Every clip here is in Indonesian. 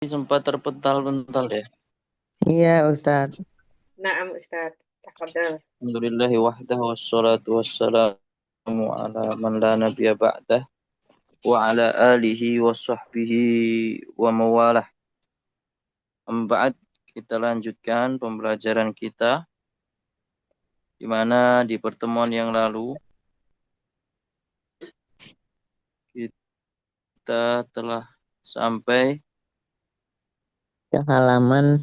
sempat terpental-pental ya. Iya, Ustaz. Naam Ustaz. Tafadhal. Alhamdulillahi wahdahu wassalatu wassalamu ala man la nabiyya ba'dah wa ala alihi wa sahbihi wa mawalah. Amba'ad, kita lanjutkan pembelajaran kita di mana di pertemuan yang lalu kita telah sampai Ke halaman.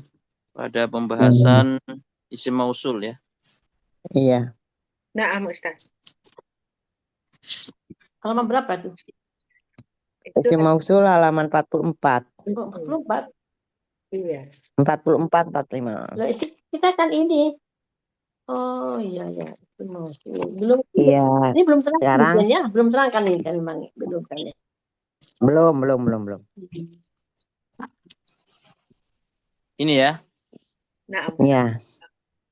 pada pembahasan isim mausul ya. Iya. Naam Ustaz. Halaman berapa tuh? Itu Isim mausul halaman 44. 44. iya. 44, 45. Loh, itu kita kan ini. Oh iya ya, itu mau belum. Iya. Ini belum terang Sekarang ya, belum terang kan ini kan memang belum kan ya. belum. Ini ya. Naam. Iya.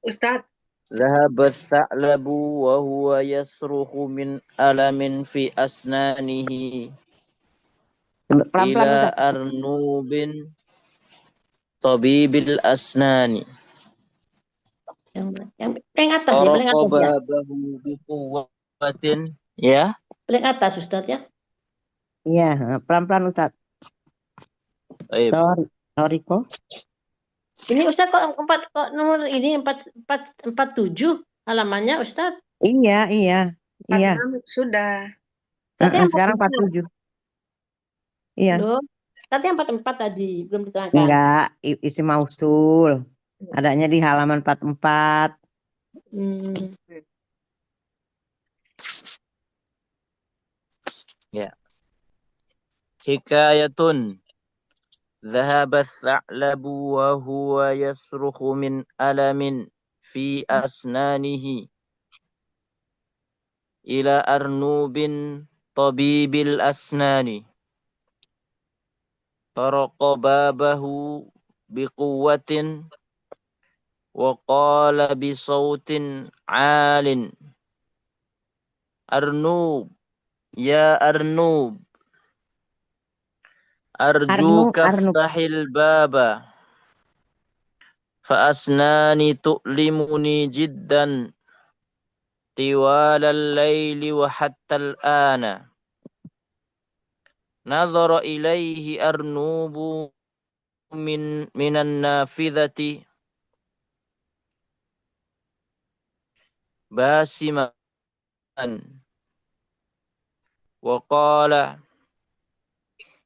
Ustaz, ذهب الثعلب وهو يصرخ من ألم في أسنانه Pelan-pelan, إلى Ustaz. أرنوب طبيب الأسنان Yang atas ya, paling طرق atas ya. بابه بقوة ya. Paling atas Ustaz ya. Iya, pelan-pelan, Ustaz. Baik. Sorry kok. Ini Ustaz kok nomor ini 447 halamannya Ustaz. Iya. 46 sudah. Tadi yang Sekarang 44. 47. Iya. Loh, tadi yang 44 tadi belum diterangkan. Enggak, isim mausul. Adanya di halaman 44. Ya. Hikayatun. ذهب الثعلب وهو يصرخ من ألم في أسنانه إلى أرنوب طبيب الأسنان طرق بابه بقوة وقال بصوت عال أرنوب يا أرنوب أرجوك Arnub. افتح الباب فأسناني تؤلمني جدا طوال الليل وحتى الآن نظر إليه أرنوب من النافذة باسما وقال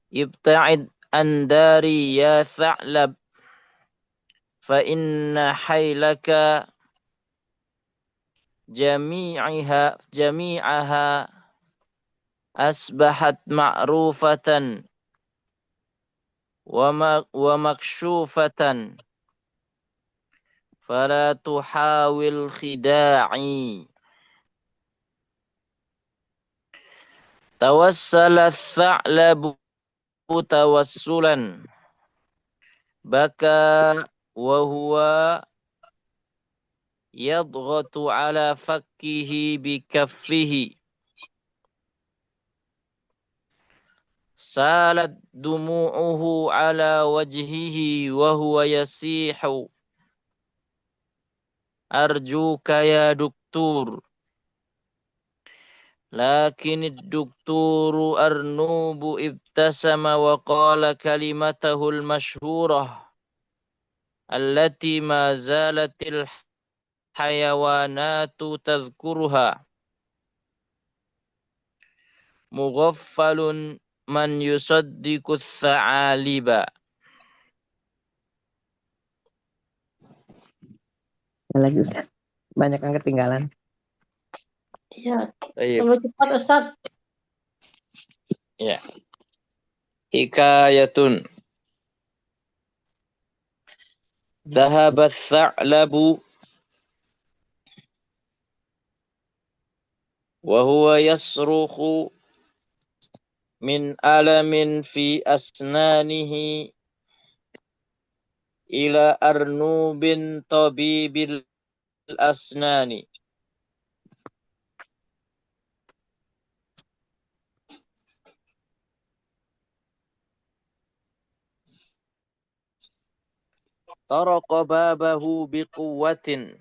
ابتعد عن داري يا ثعلب فإن حيلك جميعها أصبحت معروفة ومكشوفة فلا تحاول خداعي توسل الثعلب توسلا بكى وهو يضغط على فكه بكفه سالت دموعه على وجهه وهو يصيح أرجوك يا دكتور لكن الدكتور أرنوب ابتسم وقال كلمته المشهورة التي ما زالت الحيوانات تذكرها مغفل من يصدق الثعالب. Lagi, Ustaz. Banyak yang ketinggalan. Iya, Baik. terlalu cepat Ustaz. Ya. Hikayatun. ذهب الثعلب وهو يصرخ من ألم في أسنانه إلى أرنوب طبيب الأسنان. Taraqa babahu biquwwatin.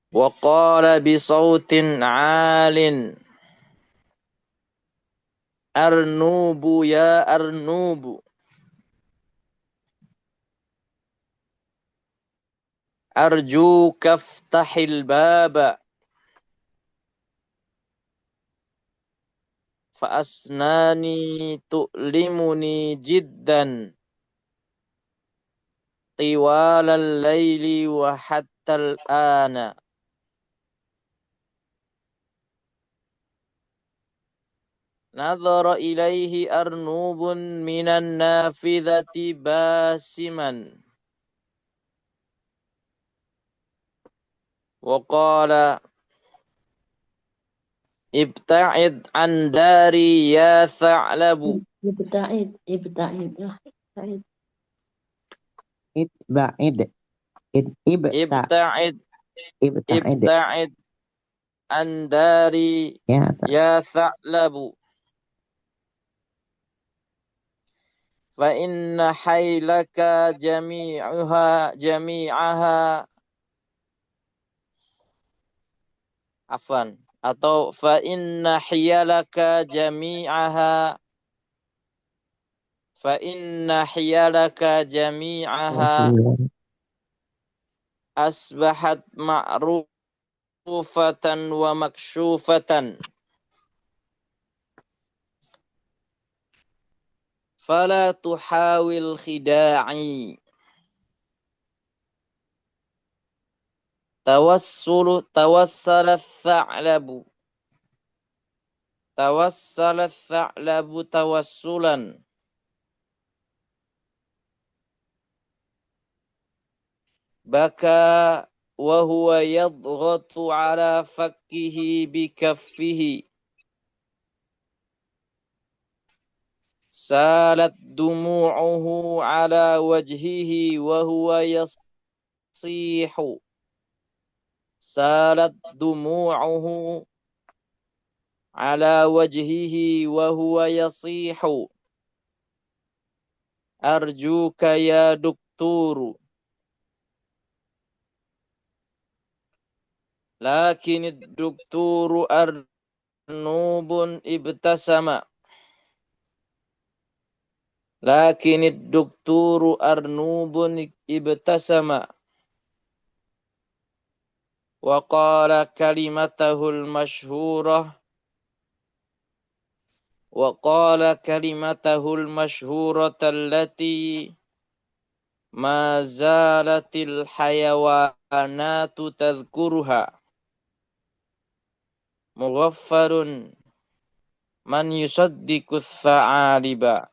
Wa qala bisautin 'alin. Arnubu ya arnubu. Arjuka ftahil baba. Fa asnani tu'limuni jiddan. Tiwalal laili wa hattal ana. Nadhara ilaihi arnubun minan nafidhati basiman. Wa qala ibta'id an dari ya tha'labu. Ibta'id. Lah. Ibta'id. Ibta'id. Ibta'id Ibta'id. ibta'id an dari Ya, ya tha'labu. Fa inna haylaka jami'aha afan atau fa inna hiyalaka jami'aha asbahat ma'rufatan wa makshufatan fala tuhawil khida'i tawassala tha'labu tawassulan baka wa huwa yadghatu ala fakkihi bikaffihi salat dumu'uhu ala wajhihi wa huwa yasihu salat dumu'uhu ala wajhihi wa huwa yasihu arjuka ya dukturu lakin ad-dukturu arnubun ibtasama wa qala kalimatahul masyhurata allati ma zalatil hayawanatu tadhkuruha mughaffarun man yusaddiqu tha'aliba.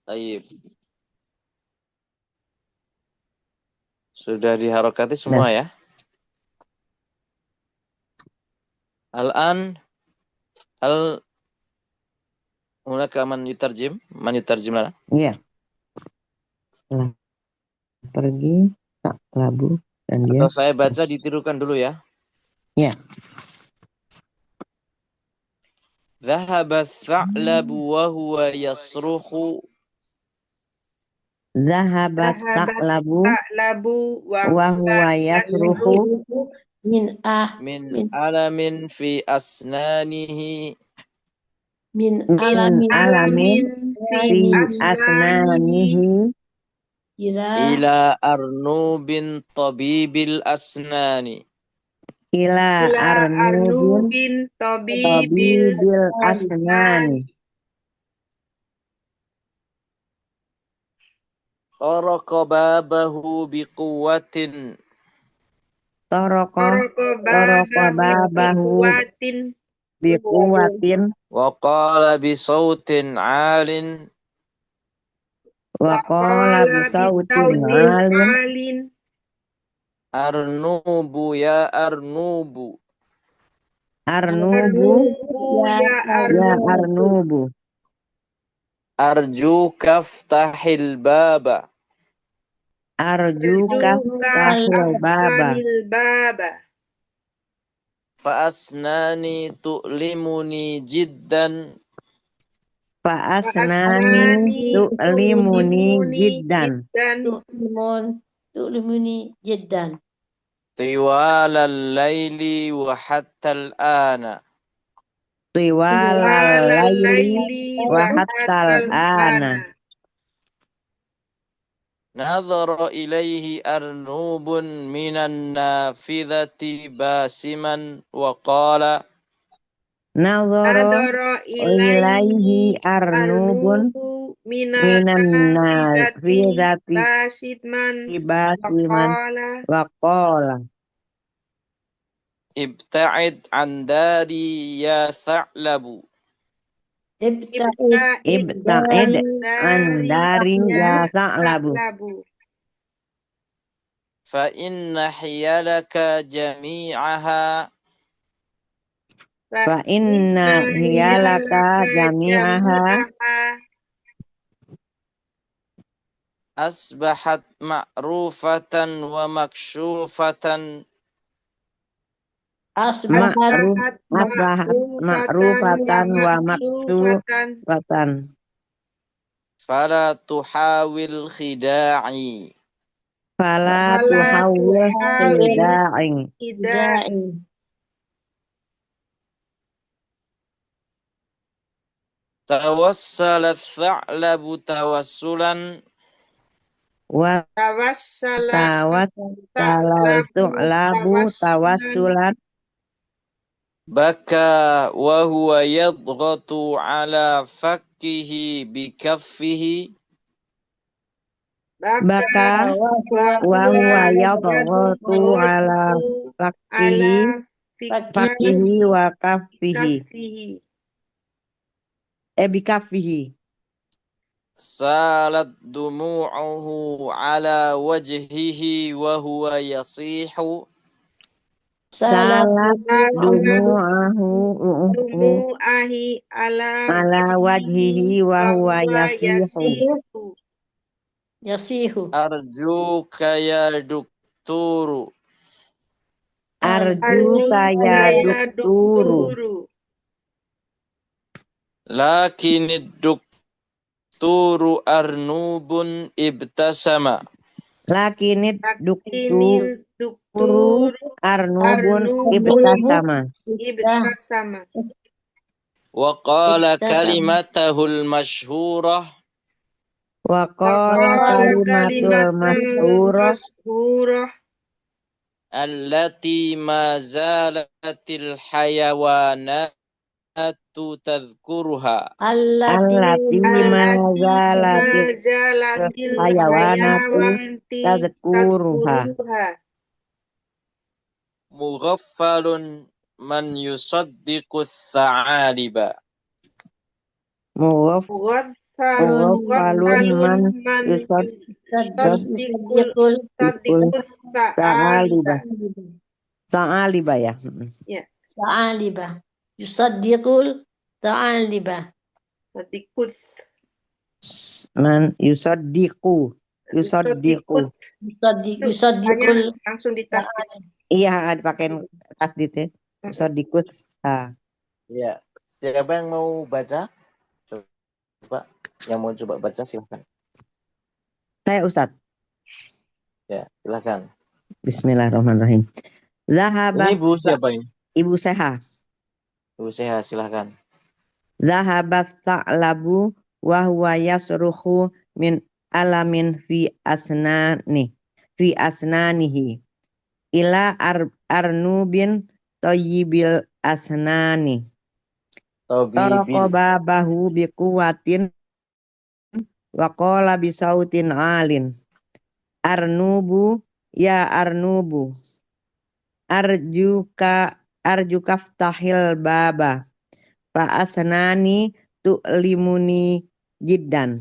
Baik. Sudah diharokati semua ya? Al-an hal hunaka man yutarjim lana? Iya. Setelah pergi tak labu dan dia. Atau saya baca ditirukan dulu ya? Iya. Dhahaba tha'labu wa huwa yasruhu. Zahabat ta'labu wa huwa yasruhu min alamin fi asnanihi min alamin fi asnanihi ila arnubin tabibil asnani. ila arnubin tabibil asnani. Taraqa babahu biquwwatin. Taraqa babahu biquwwatin. Wa qala bisautin 'alin. Wa qala bisautin 'alin. Arnubu ya arnubu. Arnubu ya arnubu. Arjuka ftahil baba. Arjuka Arjuka tahil baba. aftahil baba. فأسناني تؤلمني جدا Fa'asnani Asnani tu'limuni jiddan. تؤلمني جدا طوال الليل وحتى الآن. Tiwalal laili Walalaili wa wa hattal hatal ana. ana. نظر إليه أرنوب من النافذة باسما وقال Nadhara Nadara ilaihi ilaihi arnubun arnubu minan minan nafidati nafidati basidman basiman waqala wa qala. ابتعد عن داري يا ثعلب ابتعد Ibta'id an dari ya ya sa'labu. ta'labu. فإن حيلك جميعها Fa inna hiyalaka jami'aha أصبحت معروفة ومكشوفة أصبحت ma'ruf asbahat ma'rufatan wa maksufatan. maksufatan. فلا تحاول خداعي. Fala Fala tuhawwil tuhawil khida'in. khidai. توسل الثعلب توسلا Wa Tawassala tawassalal tu'labu tawassulan. بكى وهو يضغط على فكه بكفه Baka wa huwa yadghatu ala fakkihi fakkihi wa kaffihi. kafihi. Bikaffihi. سالت دموعه على وجهه وهو يصيح Salat dumu'ahu Dumu'ahi ala wajhihi wa huwa yasihu. يصيح أرجوك يا دكتور. Arjuka ya dukturu. لكن الدكتور أرنوب ابتسم Lakinid Inil dukturu dukturu arnubun Arnubun ibtasama. ibtasama. وقال ابتسم. كلمته المشهورة Wa qala Qala kalimatul kalimatul masyhurah masyhurah التي ما زالت الحيوانات تذكرها. allati ma zalatil mazalatil hayawanatu hayawanti tadhkuruha. tadkuruha. مغفل من يصدق الثعالب. Mughafalun Mughafalun man يصدق yusaddiqus ta'aliba. sa'aliba. Ta'aliba ya. Ya, ثعالبة يصدق ثعالبة saddiqus. Man yusaddiqu. Yusaddiqu. يصدق Hanya langsung ditasdid. Iya, dipakein tasdid ya. Yusaddiqu. Ya, siapa yang mau baca? Coba, yang mau coba baca silahkan. Saya Ustadz. Ya, silahkan. Bismillahirrahmanirrahim. Ini Zahabat Bu siapa ini? Ibu Seha. Bu Seha, silahkan. Zahabat ta'labu wa huwa yasruhu min alamin fi asnanihi ila arnubin tayyibil asnani. Taraqaba bahu biquwatin wa qala bisautin alin. Arnubu ya arnubu. Arjuka ftahil baba. Fa asnani tu'limuni jiddan.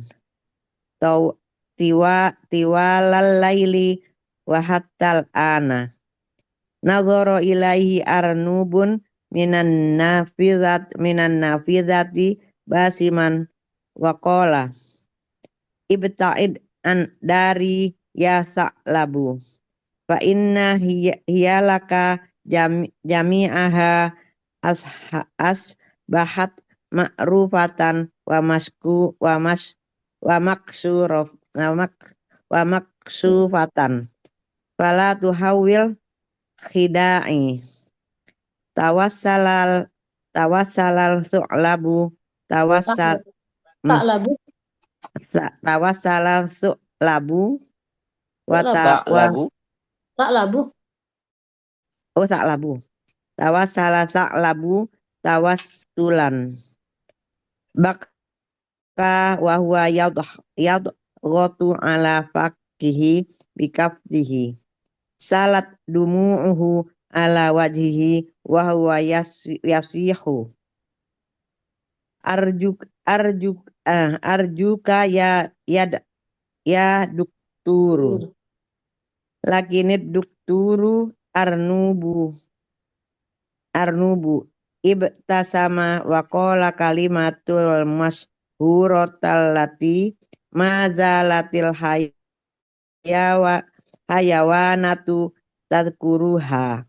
Tiwalal laili wa hattal ana. Nadhara ilaihi arnubun minan nafidhati basiman wa qala ibta'id an dari ya sa'labu. Fa inna hiyalaka jami'aha asbahat ma'rufatan wa maksuruf wa maksufatan. Fala tuhawil khida'i. Tawassalal su'labu tawassal Tak labu, tawassalal su'labu wa Tak labu. tak labu. sa'labu tawassala sa'labu tawassulan baka wa huwa yadghatu ala fakihi bikafdihi salat dumu'uhu ala wajhihi wa huwa yasihu arjuka ya dukturu lakinid dukturu arnubu ibtasama wa qala kalimatul mashhuratal lati mazalatil hayawanatu tadkuruha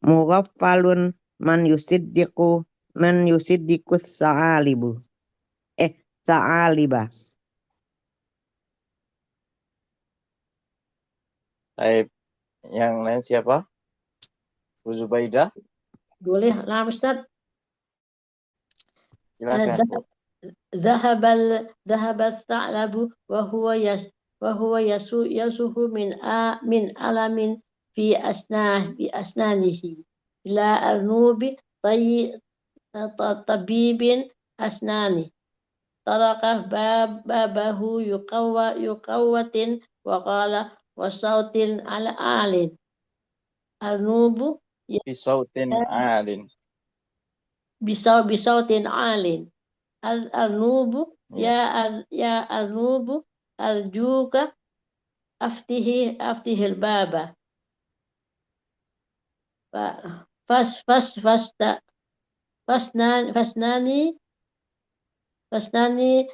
mughaffalun man yusiddiqus sa'aliba. Baik. Yang lain siapa? Bu Zubaidah, Boleh lah Ustaz. silakan Bu. ذهب الثعلب وهو يسوح من ألم في أسنانه إلى أرنوب طبيب أسنان طرق بابه يقوة وقال وصوت عال أرنوب Bisautin alin. بصوت عال الأرنوب Ya. يا أرنوب أرجوك أفتح الباب فاسناني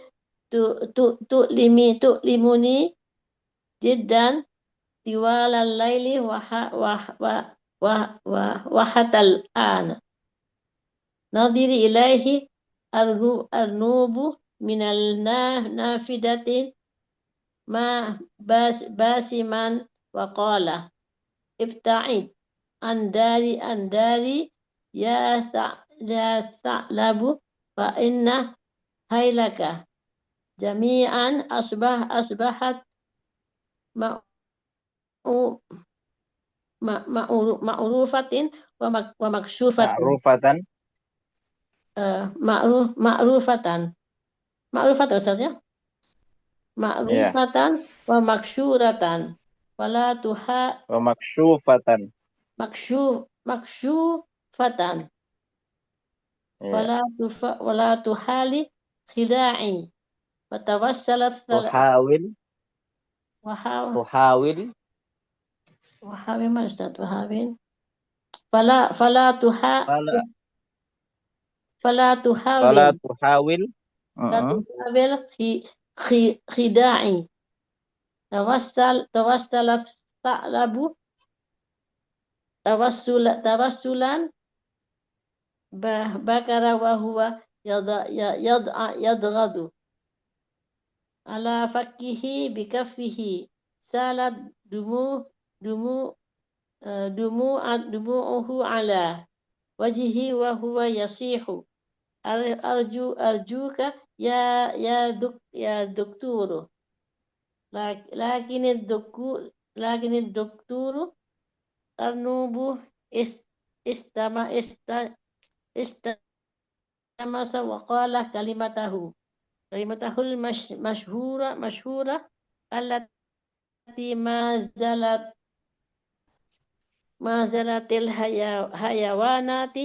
تؤلمني جدا طوال الليل وحتى الآن نظر إليه أرنوب من النافذة ما باسما وقال ابتعد عن داري يا ثعلب فإن هيلك جميعا أصبحت معروفة ومكشوفة Ma'rufatan. معروفة أستاذ معروفة ومكشورة ولا Wa maksyufatan. مكشوفة Ya. ولا تحالي خداعي وتوسلت Tuhawil. وحاول ما أستاذ وحاول فلا Fala تحاول tuhawil. لا تحاول خداعي توسلت ثعلب توسلا بكر وهو يضغط على فكه بكفه سالت دموعه على وجهه وهو يصيح أرجوك يا دكتور لكن الدكتور أرنوب استمس وقال كلمته المشهورة التي ما زالت الحيوانات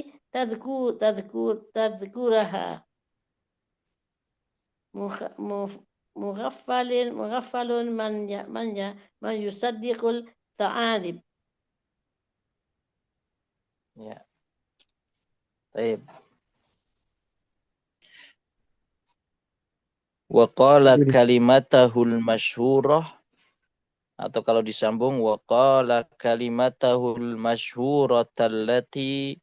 تذكرها مغفل من يصدق الثعالب. Ya. Baik. Wa qala kalimatahul masyhurah Atau kalau disambung wa qala kalimatahul masyhuratallati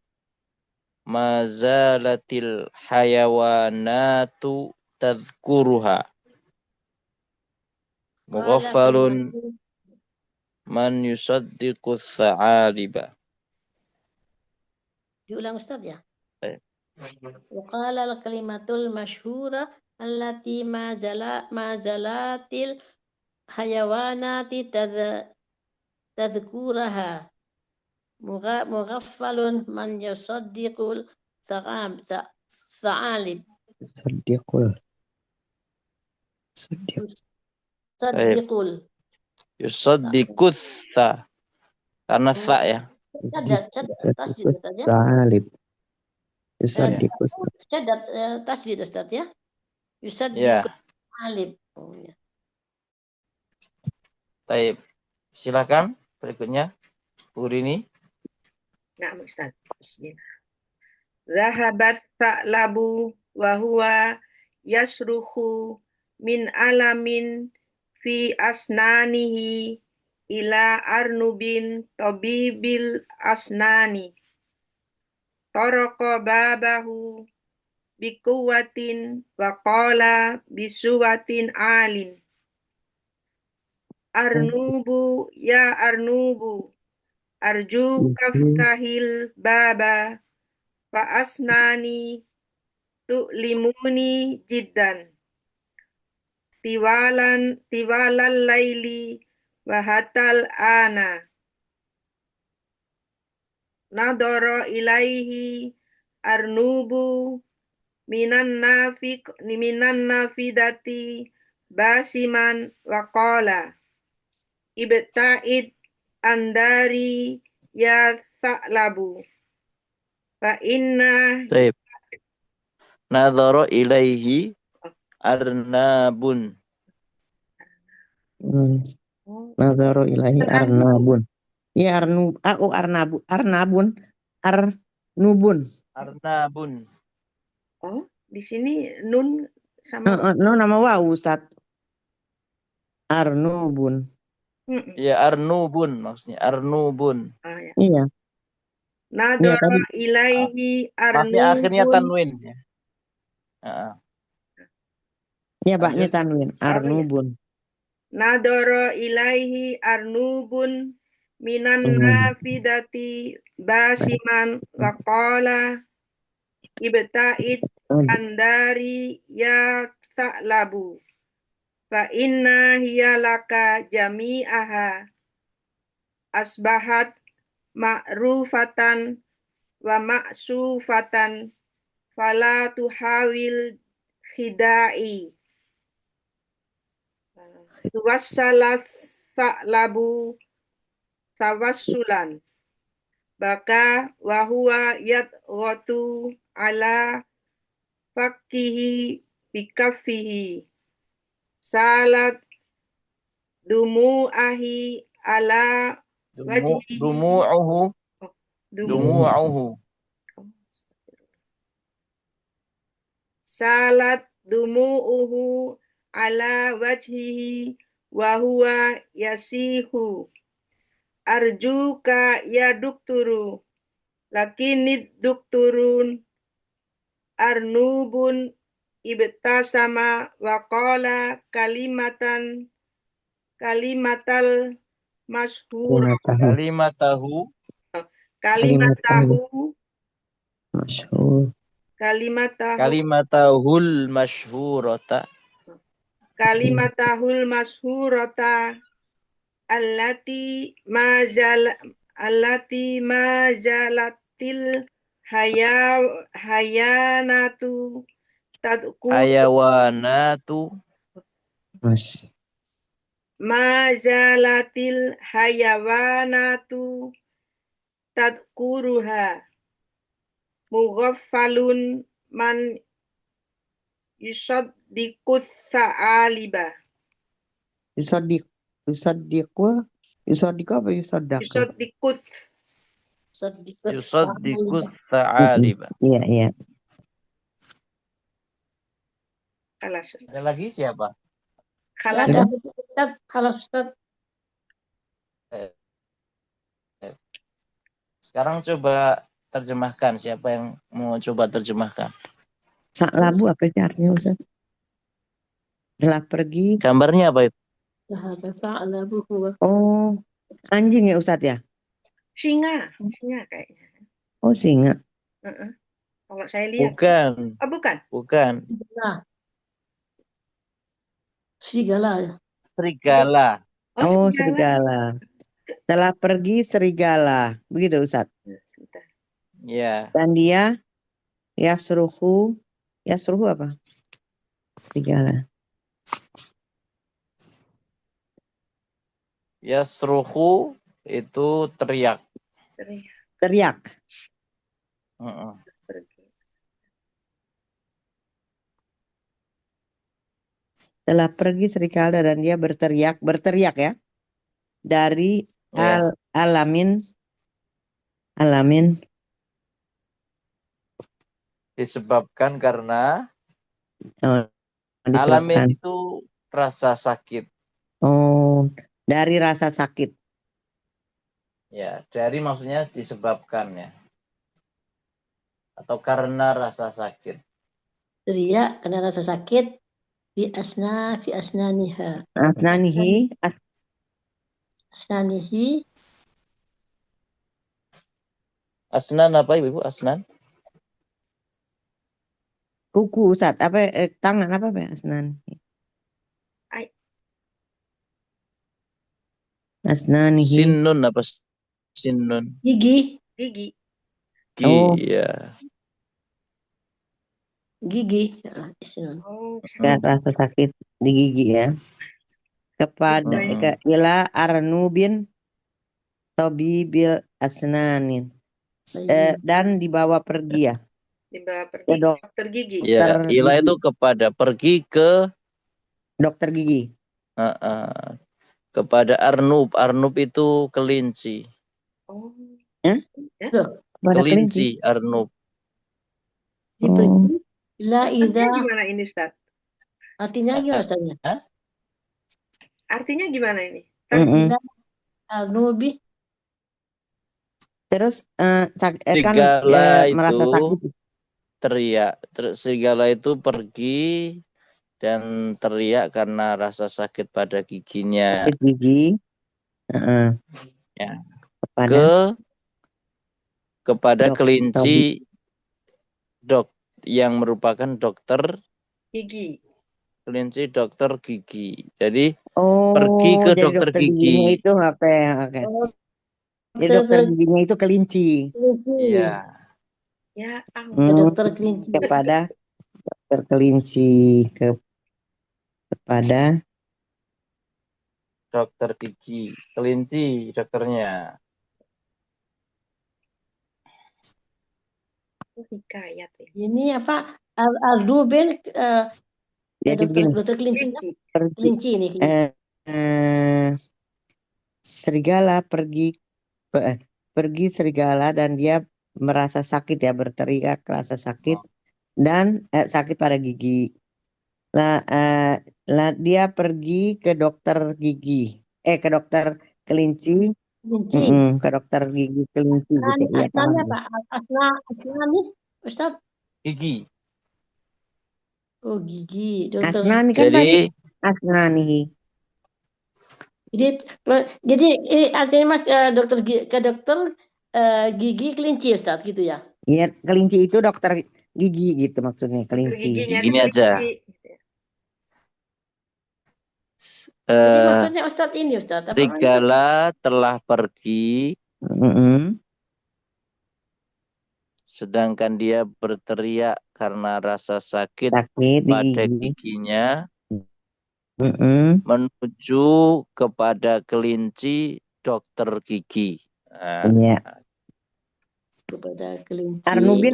ma zalatil hayawanatu tadhkuruha Qala mughaffalun kalimatu. man yusaddiqu tha'aliba. Diulang Ustaz ya. Eh, Waqala al-kalimatul masyhura allati ma zalatil hayawanati tadhkuraha mughaffalun man yusaddiqul tha'alib. Sadiqul. Sadiq. Yusaddiqul. yusaddiqu karena sa ya. Syadat tasdid Ustaz ya. Salib. Yusaddiqus. Syadat tasdid Ustaz ya. Ya. Yusaddiqul alib. Oh ya. Baik. Silakan berikutnya Bu Rini. Nah, Ustaz. Bismillah. Zahabat ta'labu wa huwa yasruhu min alamin fi asnanihi ila arnubin tabibil asnani. Taraka babahu bikuwatin wa qala bisuwatin alin. Arnubu ya arnubu arju kaftahil baba fa asnani tu'limuni jiddan tiwalal laili wa hatal ana nadara ilaihi arnubu minan nafidati basiman wa qala ibta'id andari ya sa'labu fa inna Baik. Nadhara ilaihi arnabun. Nazaru ilahi arnabun. Ya arnabun. Arnabun. Oh, di sini nun sama No nama wawu Ustaz. Arnubun. Ya Arnubun maksudnya Arnubun. Ah, ya. Iya. Nadara tadi. ilaihi Masnya akhirnya arnubun. tanwin ya. Ya baknya Lanjut. tanwin. Arnubun. Nadara ilaihi arnubun minan nafidati basiman wa qala ibta'id andari ya ta'labu fa inna hiya laka jami'aha asbahat ma'rufatan wa ma'sufatan fala tuhawil khidai tuwassalat ta'labu tawassulan baka wa huwa yadghatu ala fakkihi bikaffihi salat dumu'ahi ala wajhihi Dumu'uhu. salat dumu'uhu ala wajhihi wa huwa yasihu arjuka ya dukturu lakinid dukturun arnubun ibtasama wa qala kalimatal masyhur Kalimatahu. Masyhur. Kalimatahul masyhurata. Kalimatahul masyhurata allati mazalatil hayanatu tadkur Hayawanatu. mazalatil hayawanatu tadkuruha mughaffalun man yusaddiqut sa'aliba. Yusaddiqu apa yusaddaq? Yusaddiqus ta'aliba. Iya. Kalas. Ada lagi siapa? Kalas. Ustaz. Halo Ustaz. Sekarang coba terjemahkan. Siapa yang mau coba terjemahkan? Sa'labu apa sih artinya Ustaz? Telah pergi. Gambarnya apa itu? Zahaba sa'labu huwa. Oh, anjing ya Ustaz ya? Singa kayaknya. Oh, singa. Heeh. Kalau saya lihat. Bukan. Oh, bukan. Bukan. Nah, serigala ya. Serigala. Oh, serigala. serigala. Telah pergi serigala. Begitu Ustaz. Sebentar. Ya. Dan dia yasruhu apa? Serigala. Yasruhu itu teriak. Teriak. Heeh. Pergi. Telah pergi serigala dan dia berteriak ya. Dari Ya. alamin Disebabkan karena oh, alamin disebabkan. itu rasa sakit. Oh, dari rasa sakit. Ya, dari maksudnya disebabkan ya. Atau karena rasa sakit. Teriak karena rasa sakit. Fi asnaniha. Asnanihi Asnanihi. Asnan apa Ibu? Asnan? kuku Ustaz. Apa tangan apa ya asnan? Asnanihi. Sinnun apa? Sinnun. Gigi. Oh. Iya. Gigi. Oh, Rasa sakit di gigi ya. Kepada ila arnubin tabibil asnanin. Dan dibawa pergi ya. Dibawa pergi ke dokter gigi. Ya, ila itu kepada pergi ke dokter gigi. Kepada Arnub. Arnub itu kelinci. Oh. Ya? Kelinci Arnub. Dipergi. Artinya gimana ini Ustaz? Artinya gimana Ustaznya? Artinya gimana ini? Arnubi. Terus serigala merasa sakit. Teriak. Serigala itu pergi dan teriak karena rasa sakit pada giginya. Sakit gigi. Ya. Kepada kelinci yang merupakan dokter gigi. Kelinci dokter gigi. Jadi pergi ke dokter gigi. Itu apa? Oke. Jadi dokter giginya itu kelinci. Iya. Ya, dokter kelinci. Kepada dokter kelinci kepada dokter gigi. Kelinci dokternya. Hikayat ya. Ini apa? Al-Dubin dokter kelinci ini. Serigala pergi serigala dan dia merasa sakit ya, berteriak rasa sakit dan sakit pada gigi. Dia pergi ke dokter gigi. Ke dokter kelinci. Ke dokter gigi kelinci gitu. Asnanya apa? Asnani Ustaz? Gigi. Oh, gigi. Dokter. Asnani kan tadi asnani. Jadi artinya Mas dokter gigi kelinci Ustaz gitu ya? Iya, kelinci itu dokter gigi gitu maksudnya, kelinci. Gini aja. Jadi maksudnya Ustaz ini Ustaz. Serigala telah pergi. Sedangkan dia berteriak karena rasa sakit pada giginya. Menuju kepada kelinci dokter gigi. Iya. Kepada kelinci.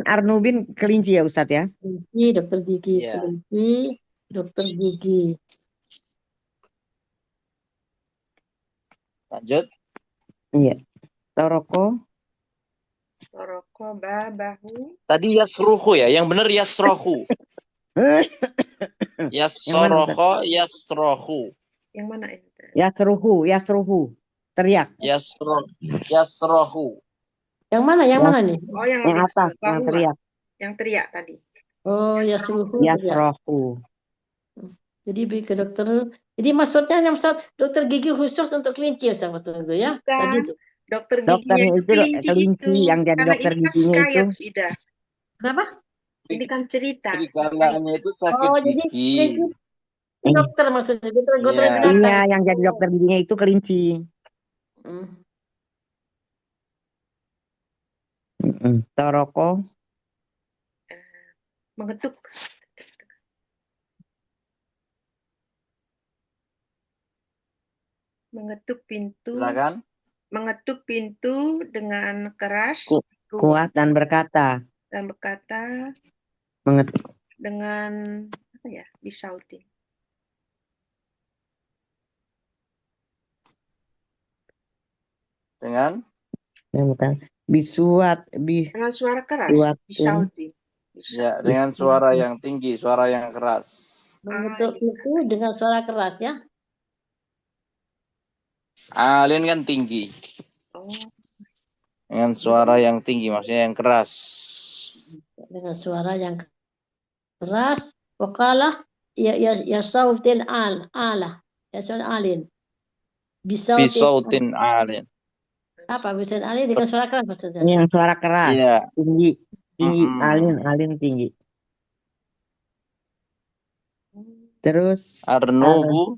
Arnubin kelinci ya Ustadz ya? Kelinci, dokter gigi, kelinci, dokter gigi. Lanjut. Iya. Toroko babahu. Tadi yasruhu ya, yang benar yasrohu. Yasroho, yasrohu. Yang mana itu? Yasruhu. Teriak. Yasrohu. Yang mana nih? Oh, yang yang lebih ke atas, yang bawah. teriak. Yang teriak tadi. Oh, ya suhu Ya ya. rohu. Jadi pergi ke dokter. Jadi maksudnya yang Ustaz, dokter gigi khusus untuk kelinci Ustaz maksudnya itu ya. Tadi Bukan. itu. Dokter giginya Dokternya itu itu kelinci kelinci, itu. yang jadi Karena dokter ini kan giginya itu. hikayat, Ida. Kenapa? Ini kan cerita. Serigalanya itu sakit Oh, jadi gigi. kelinci dokter maksudnya, dokter Iya. binatang. Iya, yang jadi dokter giginya itu kelinci. Hmm. Toroko, Mengetuk. Mengetuk pintu. Silakan. Mengetuk pintu dengan keras. kuat dan berkata. Dan berkata Mengetuk. dengan apa ya? Disautin. Dengan Bukan. Bisuat, Dengan suara keras. Bisuatin. Disautin. ya dengan suara yang tinggi, suara yang keras. Mengetuk itu dengan suara keras ya. Alin kan tinggi. Oh, Dengan suara yang tinggi, maksudnya yang keras. Dengan suara yang keras. Wakalah ya sautin ala. Ya sautin alin. Bisautin alin. Apa bisa alin dengan suara keras maksudnya? Yang suara keras, Iya. tinggi, Mm-mm. alin tinggi. Terus Arnubu.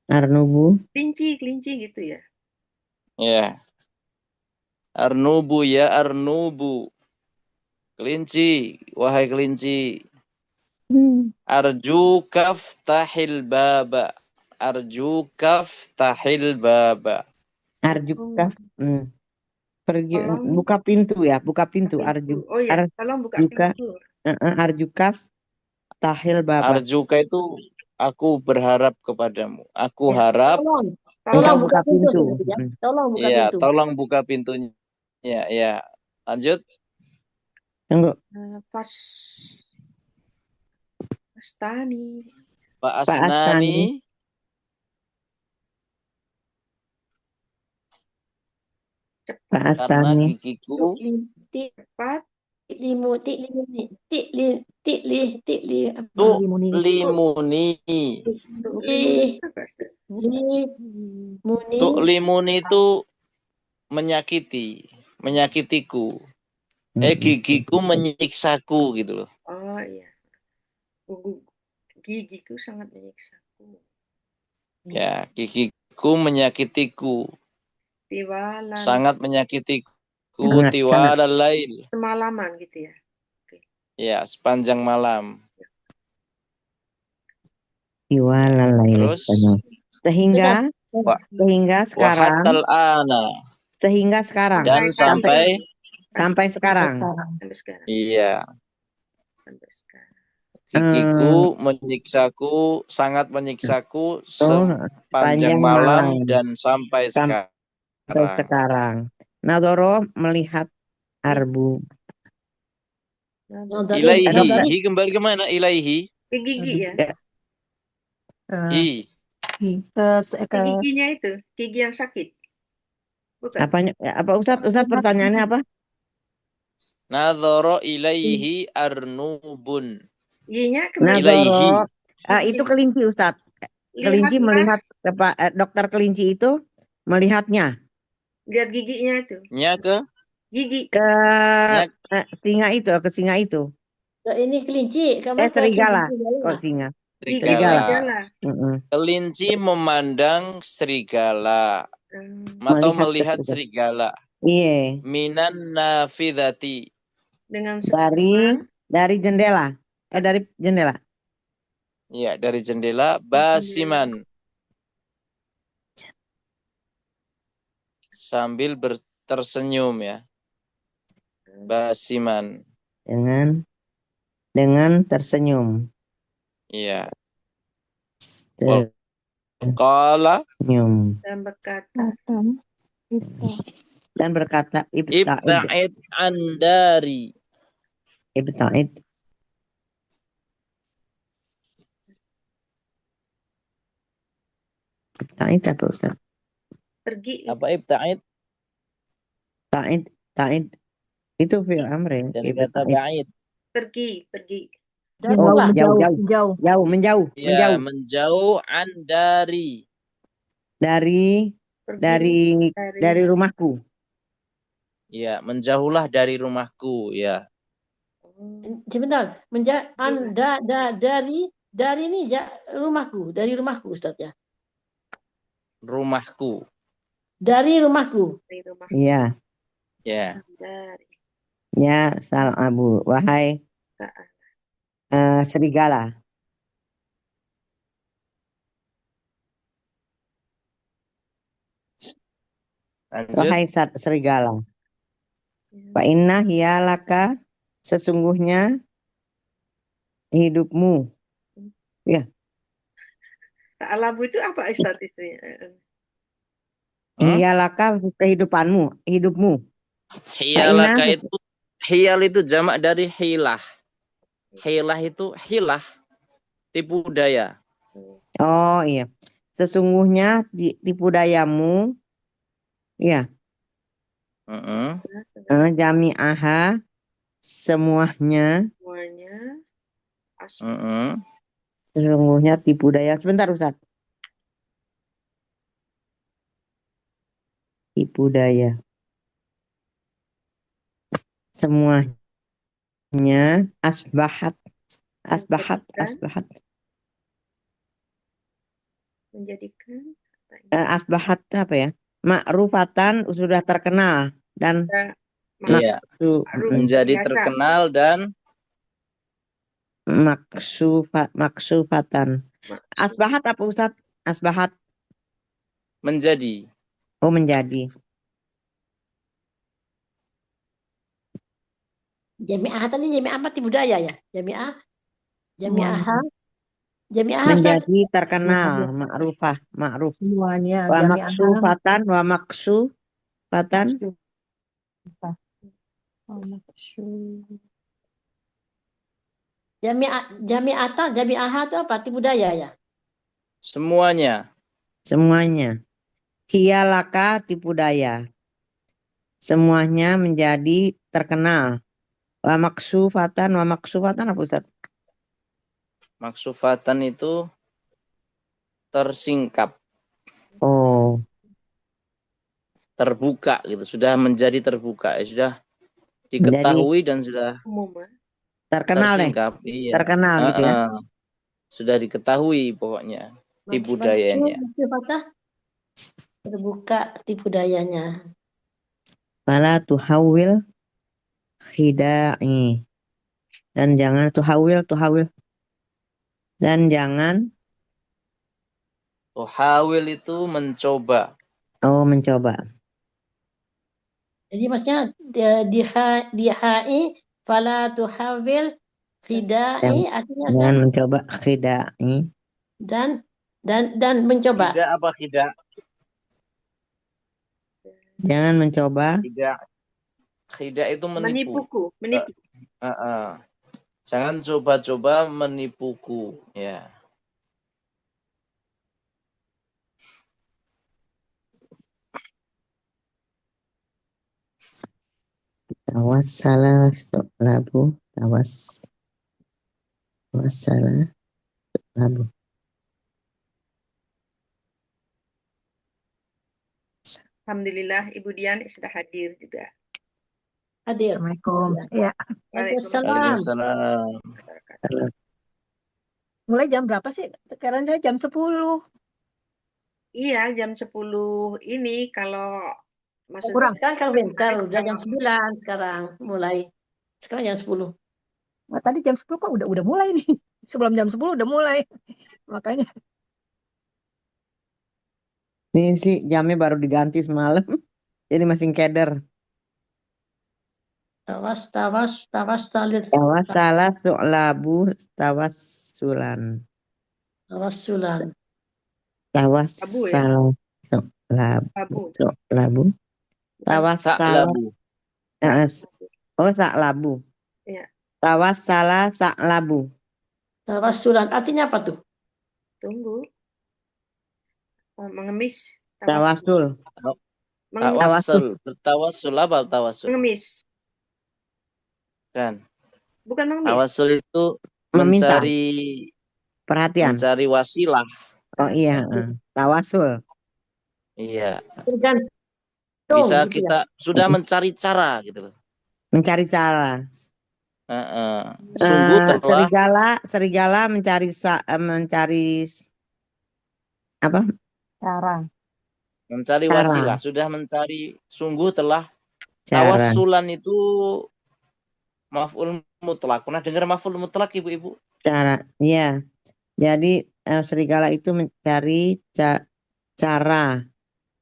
Arnubu, kelinci gitu ya. Ya. Arnubu ya Arnubu. Kelinci, wahai kelinci. Arju kaftahil baba. Arju kaftahil baba. Arjuka, pergi Tolong. buka pintu ya, buka pintu. Arju, Oh ya, tolong buka Arjuka, pintu. Arjuka, tahil baba. Arjuka itu aku berharap kepadamu. Aku Ya, harap. Engkau Tolong buka pintu. ya. Tolong buka Iya, pintu. tolong buka pintunya. Ya. Lanjut. Tunggu. Pastani. Pak Pak Asnani. Asnani. Pak Karena Asnani. gigiku Cepat. Limuni itu menyakitiku. Gigiku menyiksaku gitu loh. Oh iya. Gigiku sangat menyiksaku. Ya, gigiku menyakitiku. Tiwalan. Sangat menyakitiku. Tiwalan lail. Semalaman gitu ya. Ya, sepanjang malam. Tiwalan lail. Terus Sehingga sekarang. Wahatal ana. Sehingga sekarang. Dan sampai sekarang. Iya. Sampai sekarang. Gigiku menyiksaku, sangat menyiksaku sepanjang malam dan sampai sekarang. Nadoro melihat Arbu. Ilaihi. Kembali kemana? Ilaihi. Ke gigi ya. Ke giginya itu, gigi yang sakit. Bukan. Apanya? Apa Ustaz pertanyaannya apa? Nadoro ilaihi arnubun. Giginya Ilaihi. Itu kelinci Ustaz. Kelinci melihat dokter kelinci itu melihatnya. Lihat giginya itu. Nya ke gigi ke singa itu. Ini kelinci, serigala. Kok singa? Serigala. Kelinci memandang serigala. Atau melihat serigala. Iya. Minan nafidati. Dengan dari jendela. Dari jendela. Iya, dari jendela. Basiman. Sambil tersenyum ya. Basiman. Dengan tersenyum. Iya. Qala. Dan berkata. Ibta'id andari. Ibta'id. Ibta'id apa Ustaz? Pergi. Apa ibta'id? Ta'id. Itu fi'il amrin. Dari kata ba'id. Pergi. Oh, Jauh, jauh. Jauh, menjauh. Ya, menjauh an dari. Dari Pergi dari rumahku. Ya, menjauhlah dari rumahku. Ya, Sebentar, dari ini rumahku Ustaz ya. rumahku. Dari rumahku. dari rumah. Iya. Ya, Dari Ya, salam Abu. Wahai serigala. lanjut. Wahai serigala. Fa inna hiya laka, sesungguhnya hidupmu. Ya. Ta'alabu itu apa Ustaz istrinya? Hiya laka kehidupanmu, hidupmu. Hiyalaka itu, hiyal itu jamak dari hilah. Hilah itu hilah, tipu daya. Oh iya. Sesungguhnya tipu dayamu, ya. Jami'aha, semuanya. Sesungguhnya tipu daya. Sebentar Ustaz. Tipu daya. Semuanya asbahat. Menjadikan Asbahat apa ya? Ma'rufatan sudah terkenal dan Iya. Menjadi terkenal dan maksufatan. Asbahat apa Ustaz? Asbahat. Menjadi. Oh, menjadi. Jami'ah tadi jami'ah apa tipu daya ya? Jami'ah. Menjadi terkenal, ma'ruf. Semuanya. Wa maksufatan, Jami'ah itu apa? Tipu daya ya? Semuanya. Hiyalaka tipu daya. Semuanya menjadi terkenal. Wa maksufatan apa Ustaz? Maksufatan itu tersingkap. Oh. Terbuka gitu. Sudah menjadi terbuka. Sudah diketahui dan sudah terkenal tersingkap. Iya. Terkenal gitu ya. Sudah diketahui pokoknya tipu dayanya. Terbuka tipu dayanya. Fala tuhawil khida'i. Dan jangan tuhawil. Dan jangan. Tuhawil itu mencoba. Oh, mencoba. Jadi maksudnya dihai fala tuhawil khida'i artinya jangan mencoba khida'i. Dan mencoba. Tidak apa tidak? Jangan mencoba. Khidah itu menipu. Menipu. Jangan coba-coba menipuku, ya. Tawassala labu. Alhamdulillah Ibu Dian sudah hadir juga. Hadir. Assalamualaikum. Ya. Waalaikumsalam. Mulai jam berapa sih? Sekarang saya jam 10. Iya, jam 10 ini kalau maksudnya Kurang. Sekarang bentar, udah jam 9 sekarang mulai. Sekarang jam 10. Nah, tadi jam 10 kok udah mulai nih. Sebelum jam 10 udah mulai. Makanya. Ini sih jamnya baru diganti semalam. Jadi masih keder. Tawassalat. Tawassala su'labu tawassulan. Tawassulan. Tawassala su'labu. Tawassala. Oh, sa'labu. Iya. Tawassala sa'labu. Tawassulan artinya apa tuh? Tunggu. Mengemis. Tawassul. Tawassul. Bertawassul apa tawassul? Mengemis. Kan. Bukan mengemis. Tawassul itu Meminta perhatian. mencari wasilah. Oh iya, tawasul. Iya. Tergantung Bisa gitu ya. kita sudah mencari cara gitu loh. Mencari cara. Sungguh telah Serigala mencari apa? Cara. mencari Cara. wasilah, sudah mencari, sungguh telah. Cara. Tawassulan itu maf'ul mutlak. Pernah dengar maf'ul mutlak, ibu-ibu? Cara. Iya. Jadi serigala itu mencari cara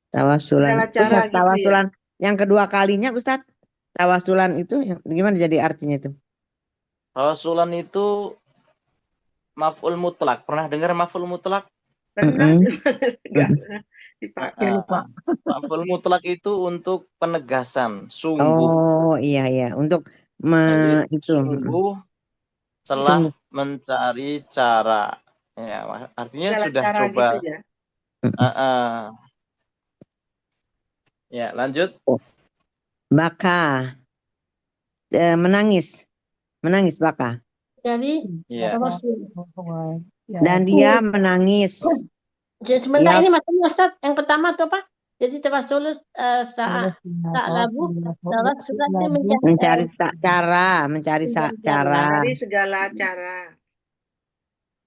tawasulan. Segala cara Ustaz, gitu ya. tawasulan yang kedua kalinya Ustaz, tawasulan itu gimana jadi artinya itu? Tawassulan itu maf'ul mutlak. Pernah dengar maf'ul mutlak? Pernah enggak dipakai. lupa. Maf'ul mutlak itu untuk penegasan, sungguh. Oh iya untuk Jadi itu. sungguh telah Sungguh. mencari cara. Ya, artinya Segala sudah cara coba. gitu ya. Ya, lanjut. Baka menangis baka. Jadi Ya. tawassul. Ya. Dan dia menangis. Jadi sebentar Ya. ini maksudnya Ustaz, yang pertama itu apa? Jadi tawassul saat labu tawassul itu Mencari cara. Dari segala cara.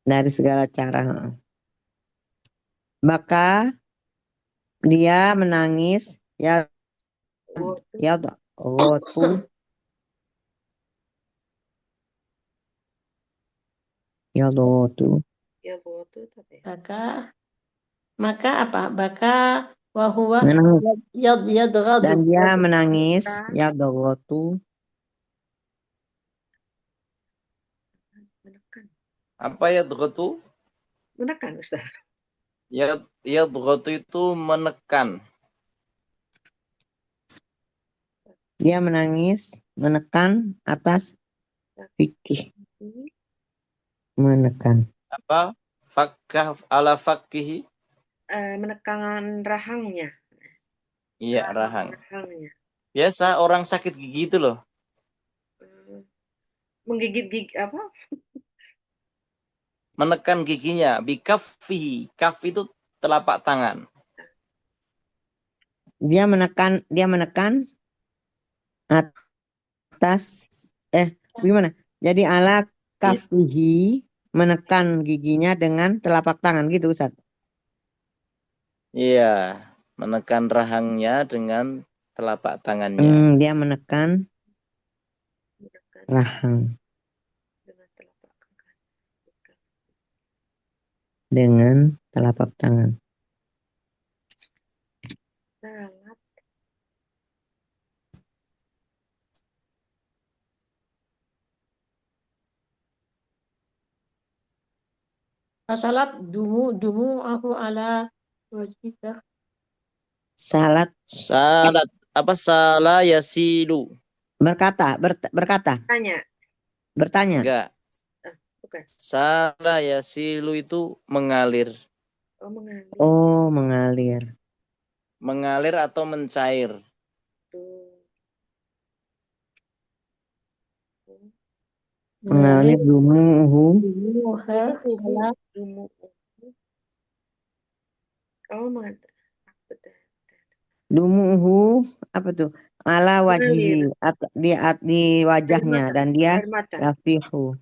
Dari segala cara. Maka dia menangis rotu. Ya botu tapi. Maka apa? Baka wahuwa Menangis. yadradu. Dan dia menangis rotu. Menekan. Apa ya dhghatu? Menekan Ustaz. Ya dhghatu itu menekan. Dia menangis, menekan atas fikih. Menekan. Apa? Fakkah ala fakkihi. Menekan rahangnya. Iya, rahang. Rahangnya. Biasa orang sakit gigi itu loh. Menggigit gigi apa? Menekan giginya. Bikaffihi. Kaf itu telapak tangan. Dia menekan atas gimana? Jadi ala kafihi menekan giginya dengan telapak tangan gitu Ustaz. Iya, menekan rahangnya dengan telapak tangannya. Dia menekan rahang dengan telapak tangan. Salat dumu aku ala wajibah. Salat Apa salah yasilu? berkata. Bertanya. Enggak. Bukan. Salah yasilu itu mengalir. Oh, mengalir. Mengalir atau mencair. Mengalir dumuhu. Dumuhu apa tuh? Ala wajhi di wajahnya dan dia yasihu.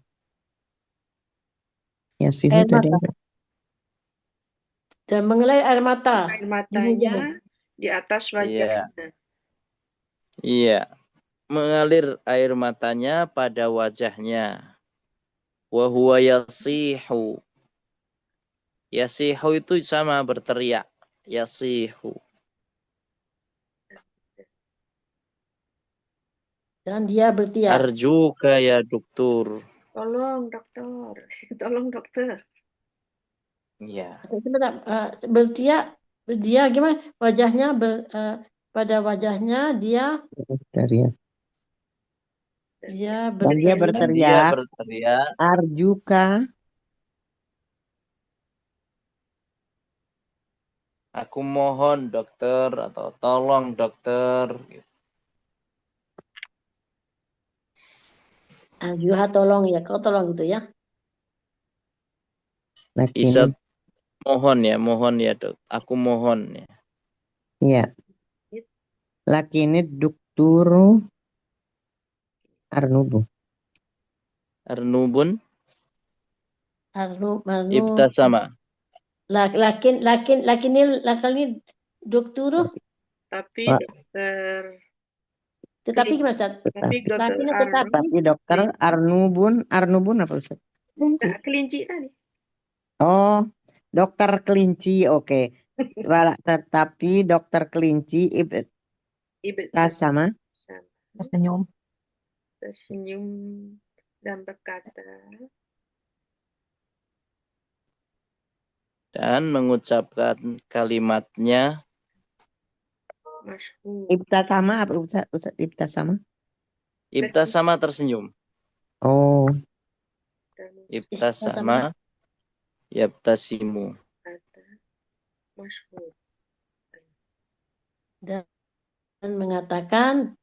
Yasihu tadi. Dan mengalir air mata. Air matanya di atas wajahnya. Iya. Mengalir air matanya pada wajahnya. Wa huwa yasihu. Yasihu itu sama berteriak. Yasihu. Dan dia berteriak. Arjuka ya dokter. Tolong dokter. Tolong dokter. Iya. Berteriak. Dia gimana? Wajahnya pada wajahnya dia berteriak. Dia berteriak. Arjuka. Aku mohon dokter atau tolong dokter. Ajuha tolong ya, kau tolong gitu ya. Isa Lakini mohon ya dok. Aku mohon ya. ya, lakini dukturu Arnubu. Arnubun Arnu ibtasama. lakinil dokturu, Tapi Pak. dokter tetapi gimana Ustaz? tapi dokter Lakinnya Arnu Tapi dokter Arnubun apa Ustaz? enggak kelinci tadi. Oh, dokter kelinci, oke. Tetapi dokter kelinci ibtasama Senyum. tersenyum dan berkata Dan mengucapkan kalimatnya masyhur. ibtasama apa Ustaz? Ibtasama? ibtasama tersenyum. Oh, Dan Ibtasama yabtasimu. kata masyhur. Dan mengatakan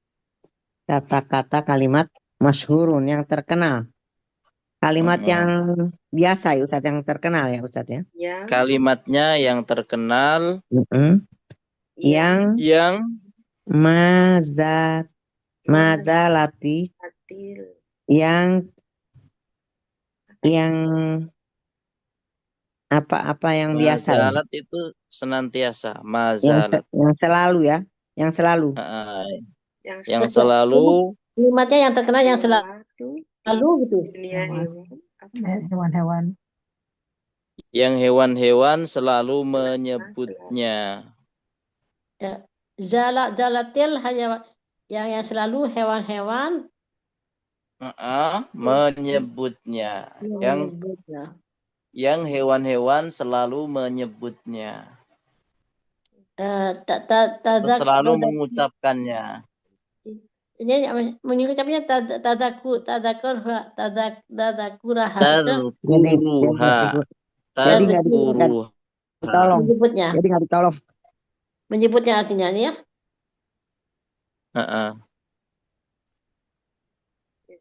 kata-kata kalimat masyhurun yang terkenal. Kalimat yang biasa ya Ustaz, yang terkenal ya Ustaz ya. Yang Kalimatnya yang terkenal Yang mazalati hatil yang apa yang biasa ya? Mazalat itu senantiasa. Mazalat. Yang selalu ya, yang selalu. Yang selalu kalimatnya yang terkenal yang selalu selalu gitu. dunia hewan. Hewan-hewan. yang hewan-hewan selalu menyebutnya. Zalatil hanya yang selalu hewan-hewan Menyebutnya. Yang hewan-hewan selalu menyebutnya. Atau selalu mengucapkannya. Ini mengucapnya tadakuraha. Jadi nggak ditolong. Menyebutnya. Jadi nggak ditolong. Menyebutnya artinya ini ya.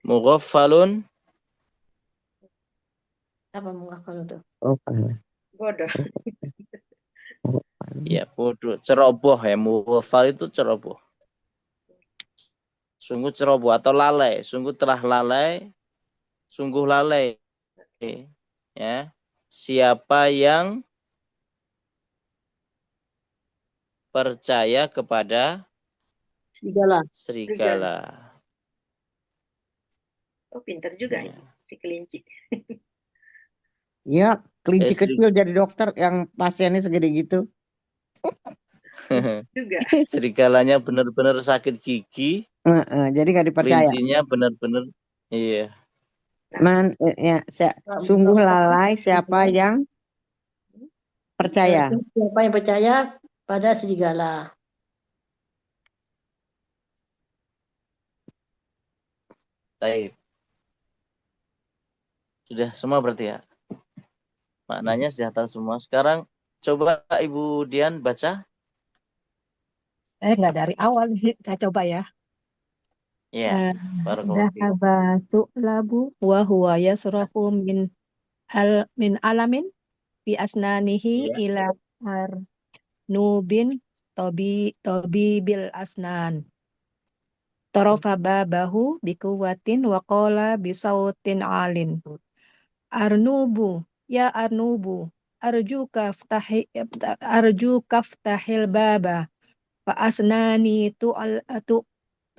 Mughaffalun. Apa mughaffalun itu? Bodoh. Ya bodoh. Ceroboh ya. Mughaffal itu ceroboh. Sungguh ceroboh atau lalai. Sungguh telah lalai. Sungguh lalai. Ya. Siapa yang percaya kepada serigala. Oh, pintar juga ini si kelinci. Ya, kelinci kecil jadi dokter yang pasiennya segede gitu. Juga. Serigalanya benar-benar sakit gigi. Jadi nggak dipercaya. Kelincinya benar-benar iya. Sungguh lalai siapa yang percaya. Siapa yang percaya pada serigala. Baik. Sudah semua berarti ya. Maknanya sudah tahu semua. Sekarang coba Ibu Dian baca. Nggak dari awal, saya coba ya. Ya. Dhahaba su'labu wa huwa yasrafu min alamin fi asnanihi ila arnubin tabibil asnan. Tarafa babahu bikuwatin wa qala bisautin alin. Arnubu, ya Arnubu, arju kaftahil baba, fa asnani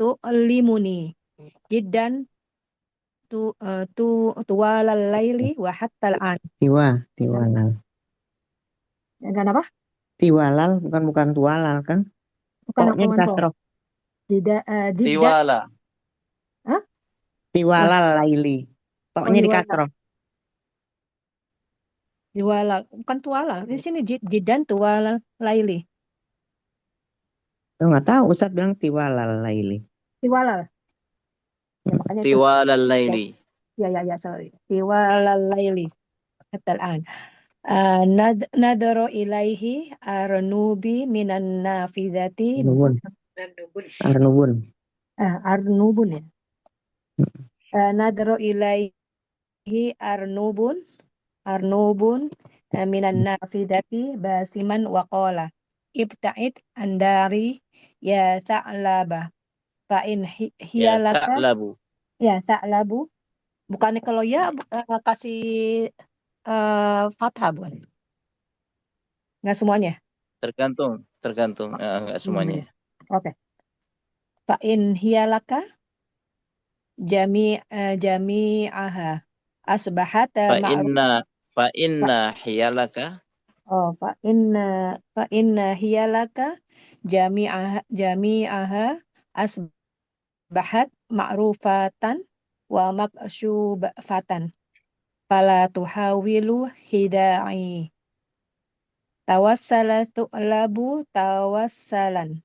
tu'allimuni jiddan tuwalal laili wa hatta al-an. Tiwalal. Dan apa? Tiwalal bukan tualal kan? Bukan Pokoknya Tiwala. Hah? Tiwalal laili. Pokoknya di kasroh. Tiwalal, bukan tualal. Di sini jiddan tuwalal laili. Nggak tahu, Ustadz bilang tiwalal laili. Tiwalal. Ya, makanya Tiwalal laili. Ya, sorry. Tiwalal laili. Hatta al-an. Nadaro ilaihi arnubi minan nafidati. Arnubun ya. Arnubun ya. nadro ilaihi arnubun minan nafidati basiman waqala ibta'id andari ya ta'laba fa in Ya, hiyalaka ta'labu. ya ta'labu. Bukannya kalau ya kasih fathah bukan? Nggak semuanya. Tergantung. Enggak semuanya. Oke. Fa in hiyalaka jami'aha asbahat ma'ruf. Fa inna hiyalaka. Oh, fa inna hiyalaka jami'aha asbahat ma'rufatan wa maksyubatan. Fala tuhawilu hidai. Tawassala tu'labu tawassalan.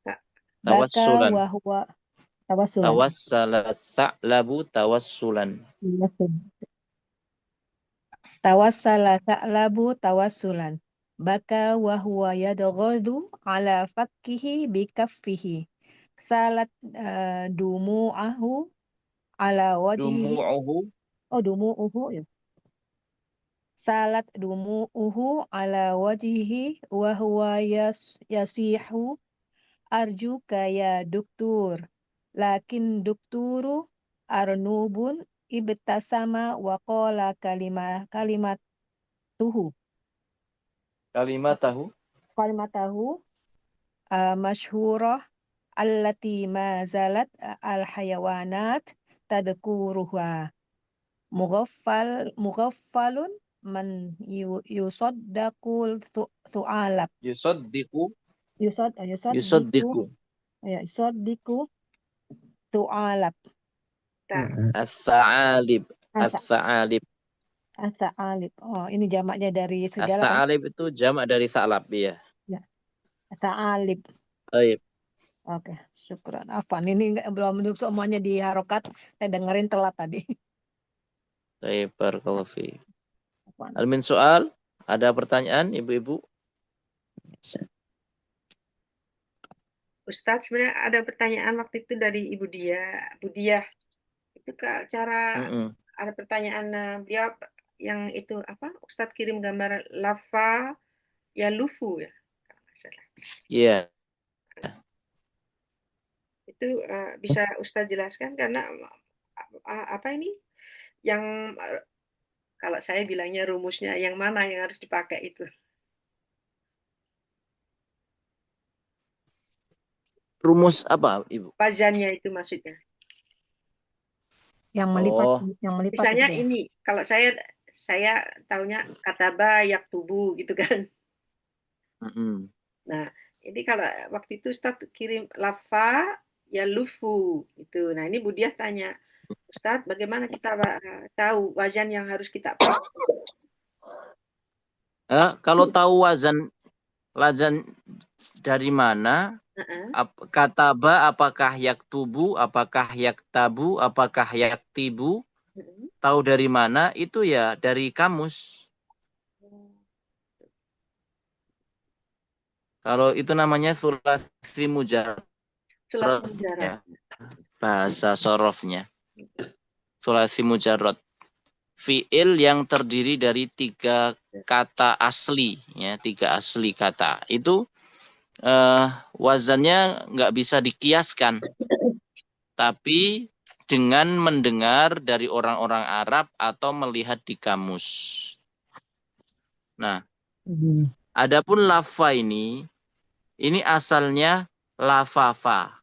Baka Tawassulan. wa huwa tawassulan. Tawassala ta'labu tawassulan. Tawassala ta'labu tawassulan. Baka wa huwa yadghadu ala fakkihi bikaffihi. Salat dumu'ahu ala wajhihi. Dumu'uhu. Oh, dumu'uhu ya. Salat dumu'uhu ala wajhihi wa huwa yasihu arjuka ya doktur. Lakin dokturu arnubun ibtasama wa qala kalimatuhu Kalimatahu. masyhurah allati ma zalat al hayawanat tadkuruha mughaffalun man yusaddaqul tu'alab Yusaddiqu. yusaddiqu tu'alab As-sa'alib. As- As-sa'alib. as-sa'alib. Oh, ini jamaknya dari segala kan? As-sa'alib itu jamak dari sa'lab, ya. Ya. As-sa'alib. Baik. Oke, syukran. Afan, ini belum semuanya di harokat. Saya dengerin telat tadi. Baik, barakallahu fiik. Afwan. Hal min soal? Ada pertanyaan, ibu-ibu? Ustadz, sebenarnya ada pertanyaan waktu itu dari Ibu Budiah. Itu cara ada pertanyaan beliau yang itu apa? Ustadz kirim gambar lava ya lufu ya. Iya. Itu bisa Ustadz jelaskan karena apa ini? Yang kalau saya bilangnya rumusnya yang mana yang harus dipakai itu. Rumus apa, Ibu? Wazannya itu maksudnya. Yang melipat Misalnya itu ya? ini, kalau saya taunya kataba yaktubu gitu kan. Nah, ini kalau waktu itu Ustadz kirim lava ya lufu gitu. Nah, ini Budiah tanya, Ustadz, bagaimana kita tahu wazan yang harus kita pakai? Kalau tahu wazan dari mana? Kataba, apakah yaktubu, apakah yaktabu, apakah yaktibu? Tahu dari mana? Itu ya dari kamus. Kalau itu namanya sulasi mujarrad. Ya. Bahasa sorofnya. Sulasi mujarrad. Fi'il yang terdiri dari 3 kata asli, ya, 3 asli kata. Itu wazannya nggak bisa dikiaskan. Tapi dengan mendengar dari orang-orang Arab atau melihat di kamus. Nah, adapun lava ini asalnya lafafa.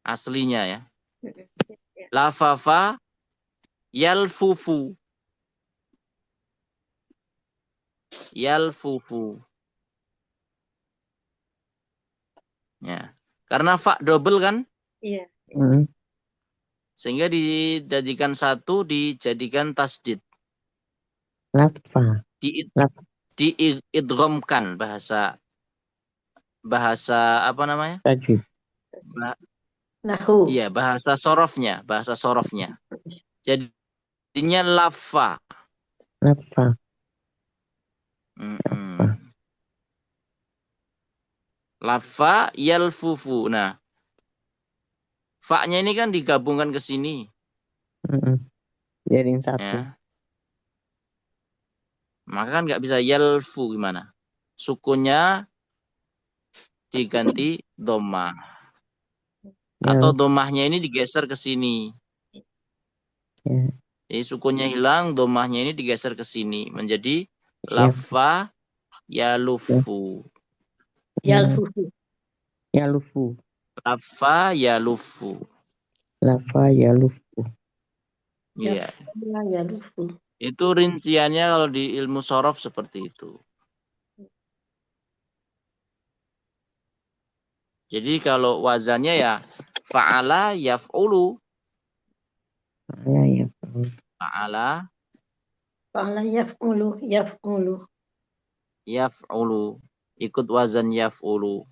Aslinya ya. Lafafa yalfufu. Yalfufu. Ya. Karena fa double kan? Iya. Sehingga dijadikan satu, dijadikan tasdid. Lafa. Diidghamkan bahasa apa namanya? Tajwid. Nahu. Iya, bahasa sorofnya. Jadinya lafa. Lafa yalfufu. Nah, fa-nya ini kan digabungkan ke sini. Jadiin satu. Ya. Maka kan nggak bisa yalfu gimana? Sukunnya diganti domah. Atau domahnya ini digeser ke sini. Ya. Jadi sukunnya hilang, domahnya ini digeser ke sini. Menjadi lafa yalufu. Yalfufu. Yalufu. Lafa yalufu. Lafa yalufu. Iya. Yalufu. Itu rinciannya kalau di ilmu sorof seperti itu. Jadi kalau wazannya ya fa'ala yaf'ulu. Fa'ala Fa'ala yaf'ulu. Yaf'ulu. yaf'ulu. Ikut wazan yaf'ulu.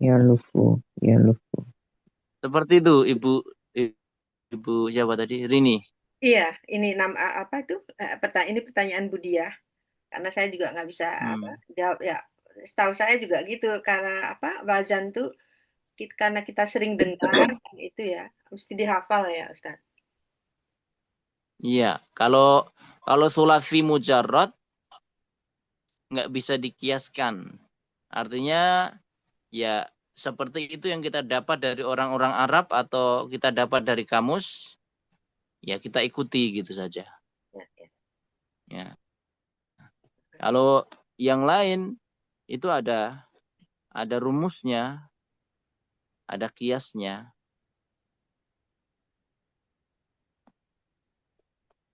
Yalufu. Yalufu. Seperti itu Ibu siapa tadi? Rini. Iya, ini apa itu? Ini pertanyaan Budiah. Karena saya juga nggak bisa jawab ya. Setahu saya juga gitu karena wazan tuh karena kita sering dengar itu ya mesti dihafal ya Ustaz. Iya, kalau sulasi mujarrad nggak bisa dikiaskan. Artinya ya seperti itu yang kita dapat dari orang-orang Arab atau kita dapat dari kamus, ya kita ikuti gitu saja. Ya. Kalau yang lain itu ada rumusnya, ada kiasnya.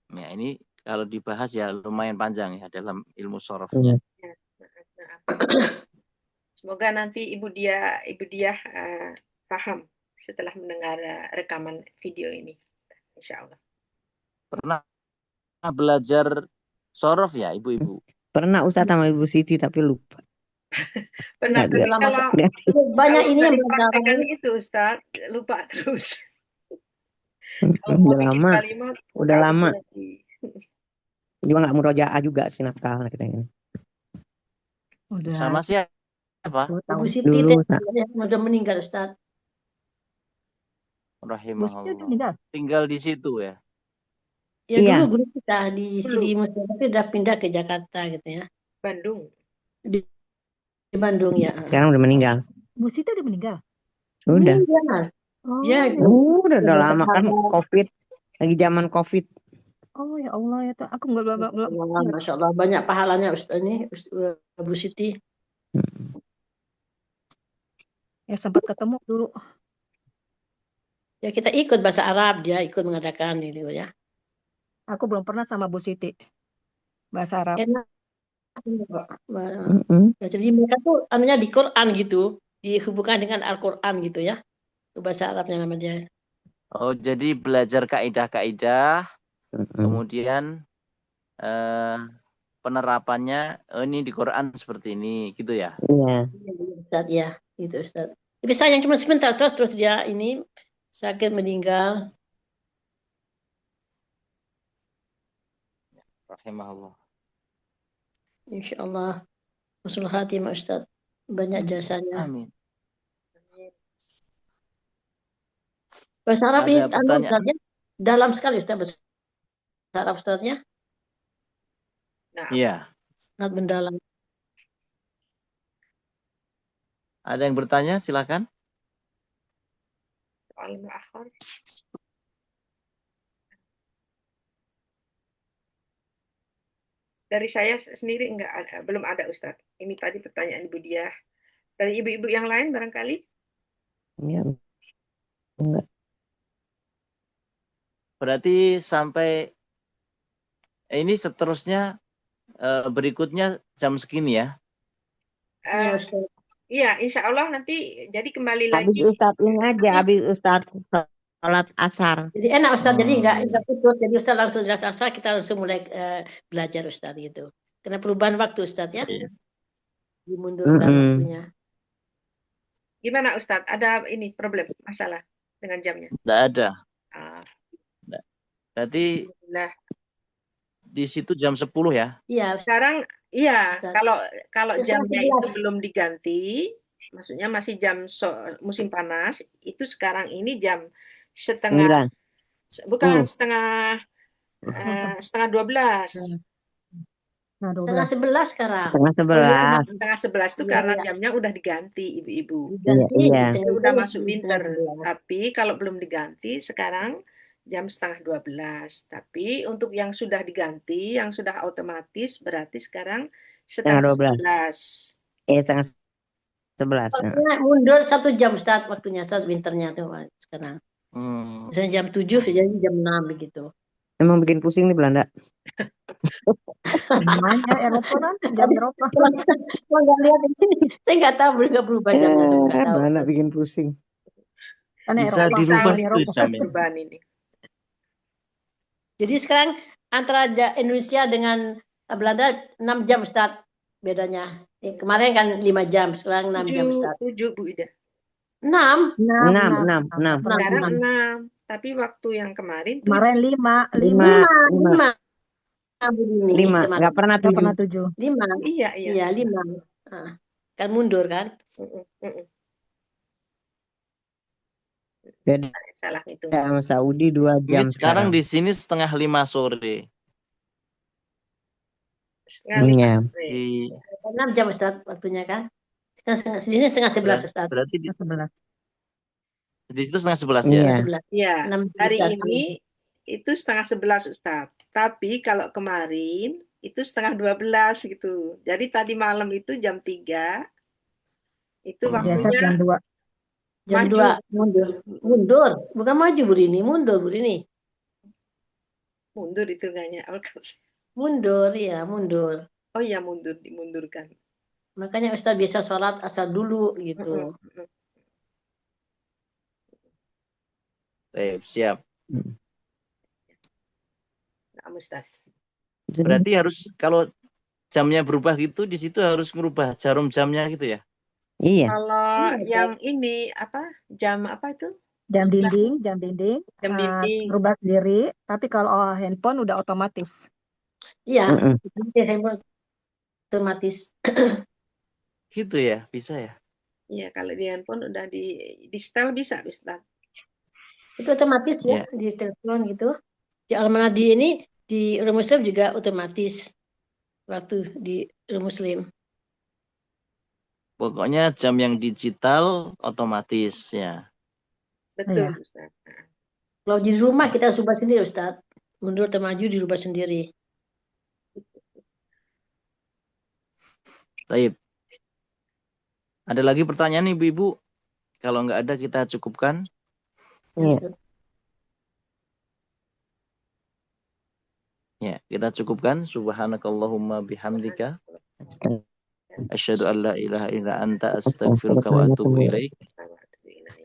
Ya ini kalau dibahas ya lumayan panjang ya dalam ilmu sorofnya. Semoga nanti Ibu Diah paham setelah mendengar rekaman video ini, insya Allah. Pernah belajar sorof ya ibu-ibu? Pernah Ustaz sama Ibu Siti tapi lupa. Pernah, tapi kalau banyak ini yang praktekan itu Ustaz, lupa terus. Udah lama. Udah lama. Juga nggak murojaah juga sih nakal kita ini. Udah. Sama siapa? Ibu Siti udah meninggal Ustaz. Rahimahullah. Tinggal di situ ya? Ya iya. Dulu guru kita di sini Muslim tapi udah pindah ke Jakarta gitu ya. Bandung. Di Bandung ya. Sekarang udah meninggal. Bu Siti udah meninggal? Udah. Oh, ya, udah lama kan COVID. Lagi zaman COVID. Oh ya Allah ya tuh. Aku belum. Masya Allah banyak pahalanya Ustaz ini Bu Siti. Ya sempat ketemu dulu. Ya kita ikut bahasa Arab, dia ikut mengadakan itu ya. Aku belum pernah sama Bu Siti bahasa Arab. Enak. Ya, jadi mereka tuh anunya di Quran gitu, dihubungkan dengan Al-Quran gitu ya. Itu bahasa Arabnya namanya. Oh, jadi belajar kaidah-kaidah, kemudian penerapannya ini di Quran seperti ini, gitu ya? Iya. Ustaz, ya, itu Ustaz. Tapi sayang cuma sebentar terus dia ini sakit meninggal. Rahimahullah. Insya Allah husnul khatimah Ustaz. Banyak jasanya. Amin. Bahasa Arab ini Ustaznya dalam sekali Ustaz bahasa Arab Ustaznya. Iya. Sangat mendalam. Ada yang bertanya? Silakan. Dari saya sendiri belum ada Ustadz. Ini tadi pertanyaan Ibu Diah. Dari ibu-ibu yang lain barangkali? Iya. Enggak. Berarti sampai ini seterusnya berikutnya jam segini ya? Iya, insya Allah nanti jadi kembali lagi. Habis Ustadz ini aja, habis Ustadz sholat asar. Jadi enak Ustadz, jadi enggak putus. Jadi Ustadz langsung jelas asar, kita langsung mulai belajar Ustadz gitu. Karena perubahan waktu Ustadz ya. Iya. Dimundurkan waktunya. Gimana Ustadz? Ada ini problem, masalah dengan jamnya? Tidak ada. Berarti di situ jam 10 ya? Iya. Sekarang Iya, Ustaz? kalau Setengah jamnya itu 11. belum diganti, maksudnya masih musim panas, itu sekarang ini jam setengah, 9, bukan 10. setengah 12. Nah, Setengah 12. 11 sekarang. Setengah Oh iya, 11. setengah 11 itu Iya, karena iya. jamnya udah diganti, ibu-ibu. Iya, Diganti iya. Itu setengah udah 11, masuk setengah winter. 11. Tapi kalau belum diganti, sekarang jam setengah 12. Tapi untuk yang sudah diganti, yang sudah otomatis, berarti sekarang Setengah setengah 12. 11. Setengah 11. Waktunya mundur 1 jam Ustaz, waktunya saat winternya tuh Pak, sekarang. Misalnya jam 7, jadi jam 6 begitu. Emang bikin pusing nih Belanda. Namanya Eropa kan jam berapa? Kalau nggak lihat ini, saya nggak tahu berubah jamnya tuh, nggak tahu. Belanda bikin pusing. Kan Bisa Eropa. dirubah Tahun Di itu Eropa. Islam ini. perubahan ini. Jadi sekarang antara Indonesia dengan Belanda 6 jam Ustaz bedanya. Kemarin kan 5 jam, sekarang 6 jam Ustaz. 7 Bu Ida. 6. 6. Sekarang 6. 6. Tapi waktu yang kemarin 7. Kemarin 5. 5. 5. Nggak pernah Nggak 7. pernah 7. 5. Iya. Iya, 5. Kan mundur kan? Beda Salah itu. sama Saudi 2 Ini jam sekarang di sini 4:30 sore. Setengah 5 Iya. sore. Di 6 jam Ustaz waktunya kan? Di sini setengah 11 Ustaz. berarti di 11. situ 10:30 ya. Iya. 11. Iya, 6 hari Ustaz. ini itu setengah 11 Ustaz. Tapi kalau kemarin itu setengah 12 gitu. Jadi tadi malam itu jam 3, itu Biasa waktunya jam 2. Jam maju. 2 mundur. Bukan maju Bu Rini, mundur Bu Rini. Mundur itu kayaknya. Mundur ya, mundur. Oh iya, dimundurkan. Makanya Ustaz biasa sholat asar dulu gitu. Siap. Nah, Ustaz. Berarti harus kalau jamnya berubah gitu, di situ harus merubah jarum jamnya gitu ya. Iya. Kalau yang ini apa? Jam apa itu? Jam dinding. Jam dinding. Berubah sendiri. Tapi kalau handphone udah otomatis. Iya, handphone otomatis. Gitu ya, bisa ya. Iya, kalau di handphone udah di setel bisa, Ustaz. Itu otomatis ya, di telepon gitu. Di Almanadi ini di Rumah Muslim juga otomatis waktu di Rumah Muslim. Pokoknya jam yang digital otomatis ya. Betul, Iya. Ustaz. Kalau di rumah kita harus rubah sendiri, Ustaz. Mundur atau maju dirubah sendiri. Baik. Ada lagi pertanyaan Ibu-ibu? Kalau nggak ada kita cukupkan. Iya. Ya, kita cukupkan. Subhanakallahumma bihamdika. Asyhadu an la ilaha illa anta astaghfiruka wa atubu ilaik.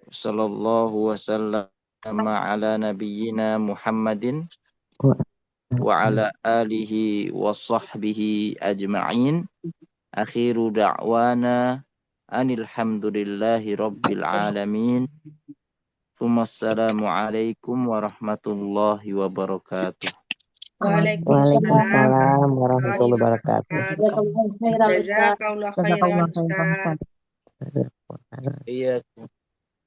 Sallallahu wasallam ala nabiyyina Muhammadin wa ala alihi wa sahbihi ajma'in. Akhiru da'wana anil hamdulillahi rabbil alamin. Wassalamualaikum warahmatullahi wabarakatuh. Waalaikumsalam warahmatullahi wabarakatuh. Jazakallah khairan, Ustaz. Iya.